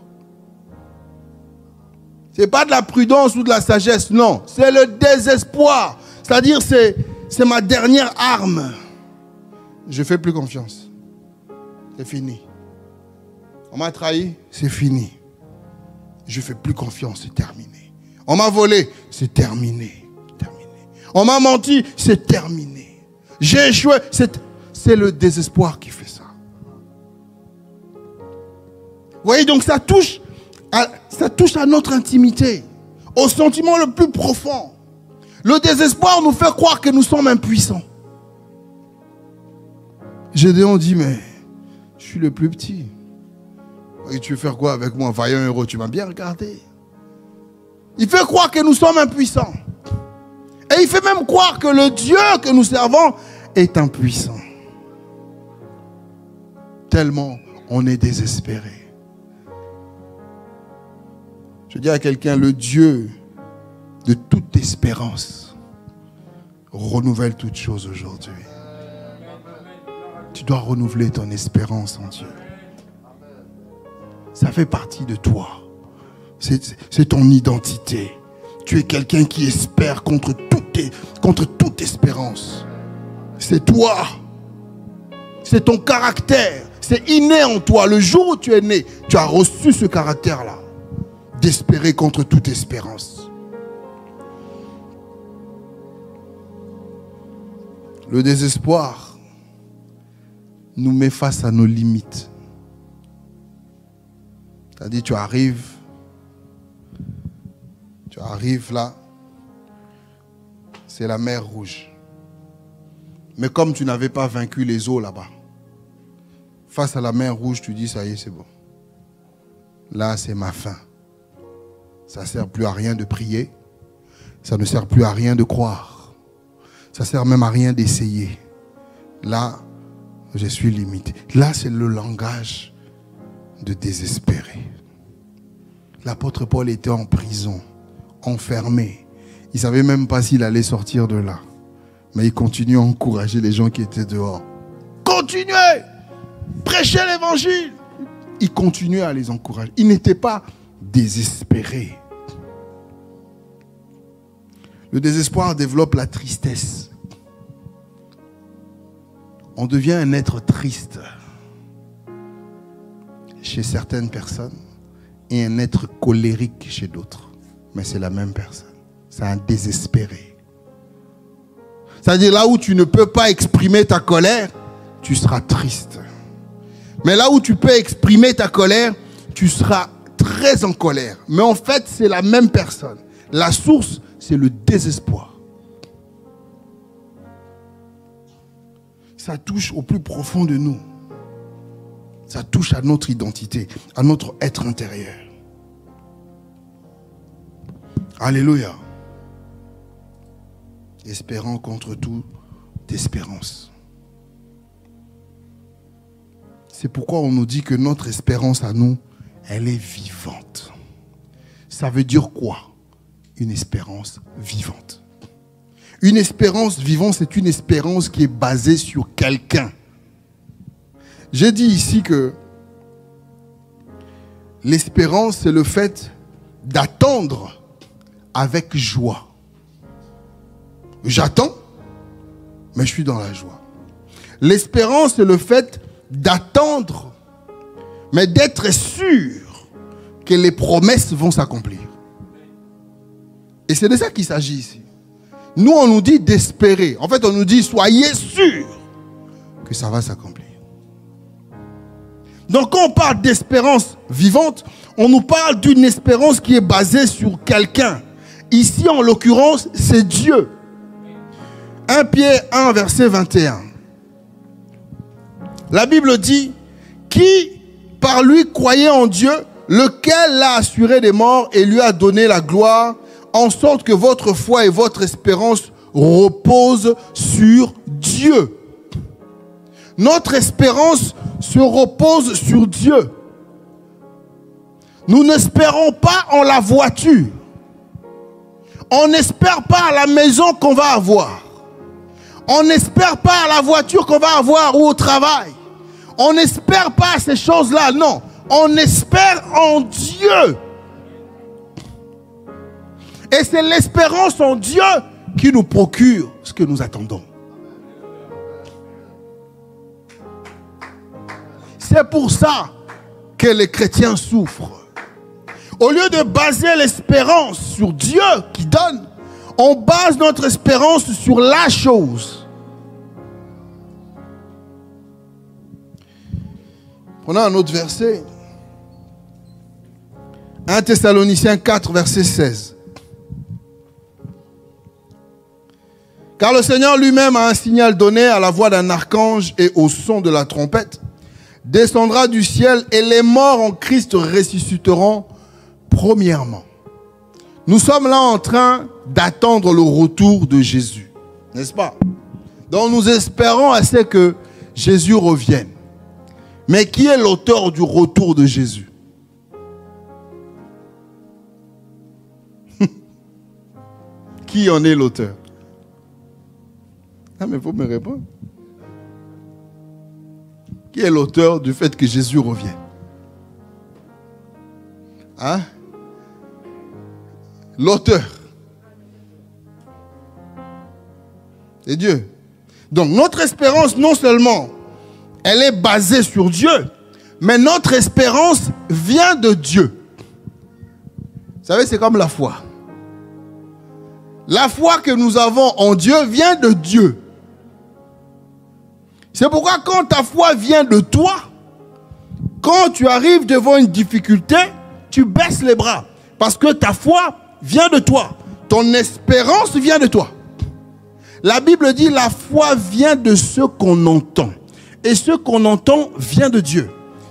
Ce n'est pas de la prudence ou de la sagesse, non. C'est le désespoir. C'est-à-dire, c'est ma dernière arme. Je ne fais plus confiance. C'est fini. On m'a trahi, c'est fini. Je ne fais plus confiance, c'est terminé. On m'a volé, c'est terminé. On m'a menti, c'est terminé. J'ai échoué. C'est le désespoir qui fait ça. Vous voyez, donc ça touche à notre intimité. au sentiment le plus profond. Le désespoir nous fait croire que nous sommes impuissants. Gédéon dit, mais je suis le plus petit. Et tu veux faire quoi avec moi, vaillant héros? Tu m'as bien regardé. Il fait croire que nous sommes impuissants. Et il fait même croire que le Dieu que nous servons est impuissant. Tellement on est désespéré. Je dis à quelqu'un, le Dieu de toute espérance renouvelle toutes choses aujourd'hui. Tu dois renouveler ton espérance en Dieu. Ça fait partie de toi. C'est ton identité. Tu es quelqu'un qui espère contre toute espérance. C'est toi. C'est ton caractère. C'est inné en toi. Le jour où tu es né, tu as reçu ce caractère-là. D'espérer contre toute espérance. Le désespoir nous met face à nos limites. C'est-à-dire, tu arrives là, c'est la mer Rouge. Mais comme tu n'avais pas vaincu les eaux là-bas, face à la mer Rouge, tu dis, ça y est, c'est bon. Là, c'est ma fin. Ça ne sert plus à rien de prier. Ça ne sert plus à rien de croire. Ça ne sert même à rien d'essayer. Là, je suis limité. Là, c'est le langage de désespéré. L'apôtre Paul était en prison, enfermé. Il ne savait même pas s'il allait sortir de là. Mais il continuait à encourager les gens qui étaient dehors. Continuez! Prêchez l'évangile! Il continuait à les encourager. Il n'était pas désespéré. Le désespoir développe la tristesse. On devient un être triste chez certaines personnes et un être colérique chez d'autres. Mais c'est la même personne. C'est un désespéré. C'est-à-dire là où tu ne peux pas exprimer ta colère, tu seras triste. Mais là où tu peux exprimer ta colère, tu seras très en colère. Mais en fait, c'est la même personne. La source, c'est le désespoir. Ça touche au plus profond de nous. Ça touche à notre identité, à notre être intérieur. Alléluia. Espérant contre toute espérance. C'est pourquoi on nous dit que notre espérance à nous, elle est vivante. Ça veut dire quoi? Une espérance vivante. Une espérance vivante, c'est une espérance qui est basée sur quelqu'un. J'ai dit ici que l'espérance, c'est le fait d'attendre avec joie. J'attends, mais je suis dans la joie. L'espérance, c'est le fait d'attendre, mais d'être sûr que les promesses vont s'accomplir. Et c'est de ça qu'il s'agit ici. Nous, on nous dit d'espérer. En fait, on nous dit, soyez sûrs que ça va s'accomplir. Donc, quand on parle d'espérance vivante, on nous parle d'une espérance qui est basée sur quelqu'un. Ici, en l'occurrence, c'est Dieu. 1 Pierre 1, verset 21. La Bible dit, qui par lui croyait en Dieu, lequel l'a assuré des morts et lui a donné la gloire, en sorte que votre foi et votre espérance reposent sur Dieu. Notre espérance se repose sur Dieu. Nous n'espérons pas en la voiture. On n'espère pas à la maison qu'on va avoir. On n'espère pas à la voiture qu'on va avoir ou au travail. On n'espère pas à ces choses-là, non. On espère en Dieu. Et c'est l'espérance en Dieu qui nous procure ce que nous attendons. C'est pour ça que les chrétiens souffrent. Au lieu de baser l'espérance sur Dieu qui donne, on base notre espérance sur la chose. Prenons un autre verset. 1 Thessaloniciens 4, verset 16. Car le Seigneur lui-même a un signal donné à la voix d'un archange et au son de la trompette. Descendra du ciel et les morts en Christ ressusciteront premièrement. Nous sommes là en train d'attendre le retour de Jésus. N'est-ce pas? Donc nous espérons à ce que Jésus revienne. Mais qui est l'auteur du retour de Jésus? Qui en est l'auteur? Ah, mais il faut me répondre. Qui est l'auteur du fait que Jésus revienne? Hein? L'auteur. C'est Dieu. Donc notre espérance, non seulement elle est basée sur Dieu, mais notre espérance vient de Dieu. Vous savez, c'est comme la foi. La foi que nous avons en Dieu vient de Dieu. C'est pourquoi quand ta foi vient de toi, quand tu arrives devant une difficulté, tu baisses les bras. Parce que ta foi vient de toi. Ton espérance vient de toi. La Bible dit la foi vient de ce qu'on entend. Et ce qu'on entend vient de Dieu.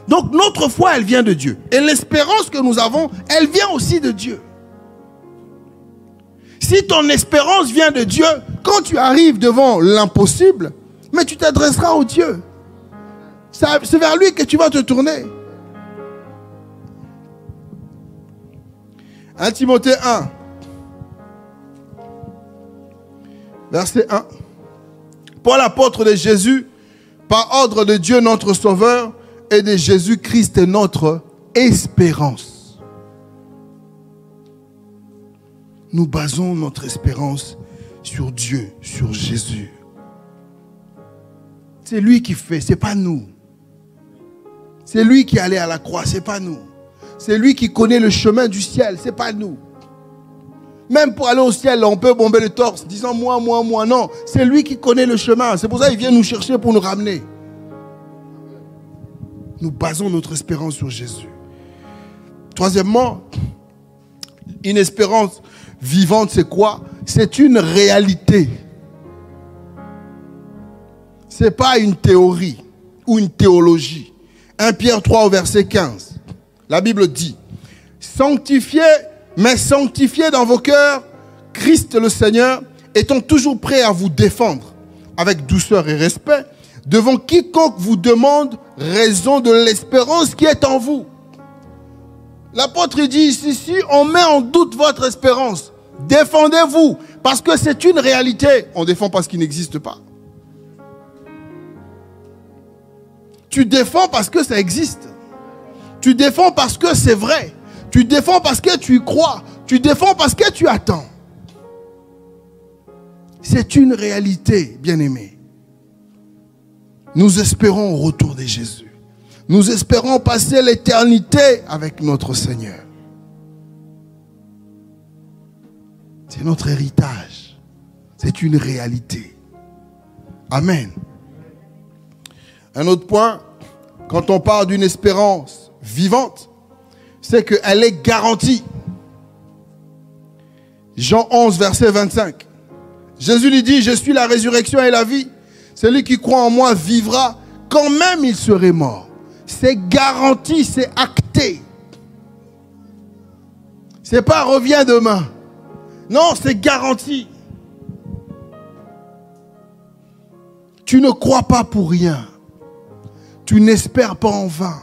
Donc notre foi, elle vient de Dieu. Et l'espérance que nous avons, elle vient aussi de Dieu. Si ton espérance vient de Dieu, quand tu arrives devant l'impossible, mais tu t'adresseras au Dieu. C'est vers lui que tu vas te tourner. 1 Timothée 1. Verset 1. Paul, apôtre de Jésus, par ordre de Dieu notre Sauveur et de Jésus-Christ notre espérance. Nous basons notre espérance sur Dieu, sur Jésus. C'est lui qui fait, ce n'est pas nous. C'est lui qui est allé à la croix, ce n'est pas nous. C'est lui qui connaît le chemin du ciel, ce n'est pas nous. Même pour aller au ciel, on peut bomber le torse, disant moi. Non, c'est lui qui connaît le chemin. C'est pour ça qu'il vient nous chercher pour nous ramener. Nous basons notre espérance sur Jésus. Troisièmement, une espérance vivante, c'est quoi? C'est une réalité. Ce n'est pas une théorie ou une théologie. 1 Pierre 3 au verset 15. La Bible dit, sanctifiez dans vos cœurs Christ le Seigneur, étant toujours prêt à vous défendre avec douceur et respect devant quiconque vous demande raison de l'espérance qui est en vous. L'apôtre dit ici, si on met en doute votre espérance, défendez-vous, parce que c'est une réalité. On défend parce qu'il n'existe pas. Tu défends parce que ça existe. Tu défends parce que c'est vrai. Tu défends parce que tu y crois. Tu défends parce que tu attends. C'est une réalité, bien-aimés. Nous espérons au retour de Jésus. Nous espérons passer l'éternité avec notre Seigneur. C'est notre héritage. C'est une réalité. Amen. Un autre point, quand on parle d'une espérance vivante, c'est qu'elle est garantie. Jean 11, verset 25. Jésus lui dit, je suis la résurrection et la vie. Celui qui croit en moi vivra quand même il serait mort. C'est garanti, c'est acté. C'est pas reviens demain. Non, c'est garanti. Tu ne crois pas pour rien. Tu n'espères pas en vain.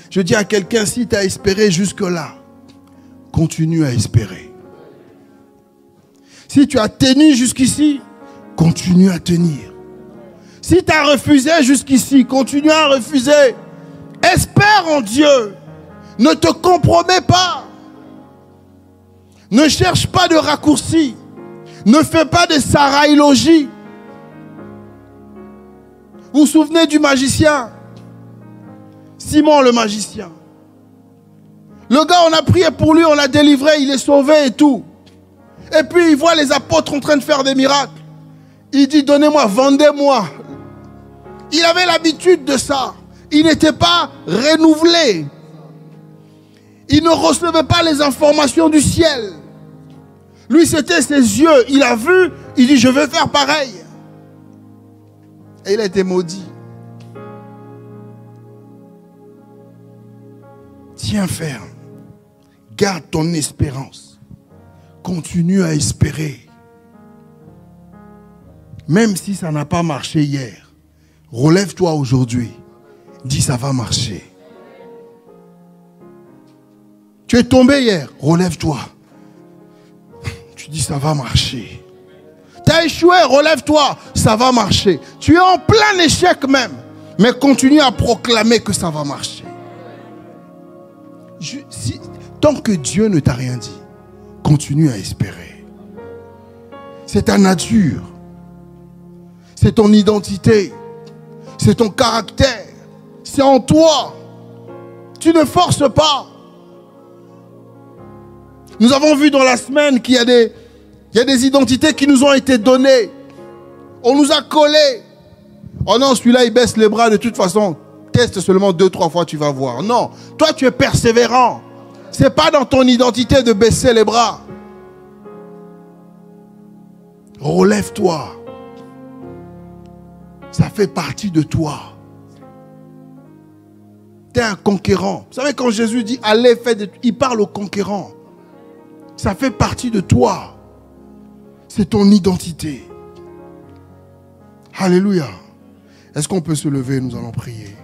Je dis à quelqu'un, si tu as espéré jusque-là, continue à espérer. Si tu as tenu jusqu'ici, continue à tenir. Si tu as refusé jusqu'ici, continue à refuser. Espère en Dieu. Ne te compromets pas. Ne cherche pas de raccourcis. Ne fais pas de saraïlogie. Vous vous souvenez du magicien? Simon le magicien. Le gars, on a prié pour lui, on l'a délivré, il est sauvé et tout. Et puis il voit les apôtres en train de faire des miracles. Il dit, donnez-moi, vendez-moi. Il avait l'habitude de ça. Il n'était pas renouvelé. Il ne recevait pas les informations du ciel. Lui, c'était ses yeux. Il a vu Il dit, je veux faire pareil. Et il a été maudit. Tiens ferme. Garde ton espérance. Continue à espérer. Même si ça n'a pas marché hier, relève-toi aujourd'hui. Dis, ça va marcher. Tu es tombé hier, relève-toi. Tu dis, ça va marcher. Tu as échoué, relève-toi, ça va marcher. Tu es en plein échec même, mais continue à proclamer que ça va marcher. Tant que Dieu ne t'a rien dit, continue à espérer. C'est ta nature. C'est ton identité. C'est ton caractère. C'est en toi. Tu ne forces pas. Nous avons vu dans la semaine qu'il y a des identités qui nous ont été données. On nous a collés. Oh non, celui-là, il baisse les bras de toute façon. Teste seulement 2-3 fois, tu vas voir. Non, toi, tu es persévérant. Ce n'est pas dans ton identité de baisser les bras. Relève-toi. Ça fait partie de toi. Tu es un conquérant. Vous savez, quand Jésus dit allez, faites, il parle aux conquérants. Ça fait partie de toi. C'est ton identité. Alléluia. Est-ce qu'on peut se lever? Nous allons prier.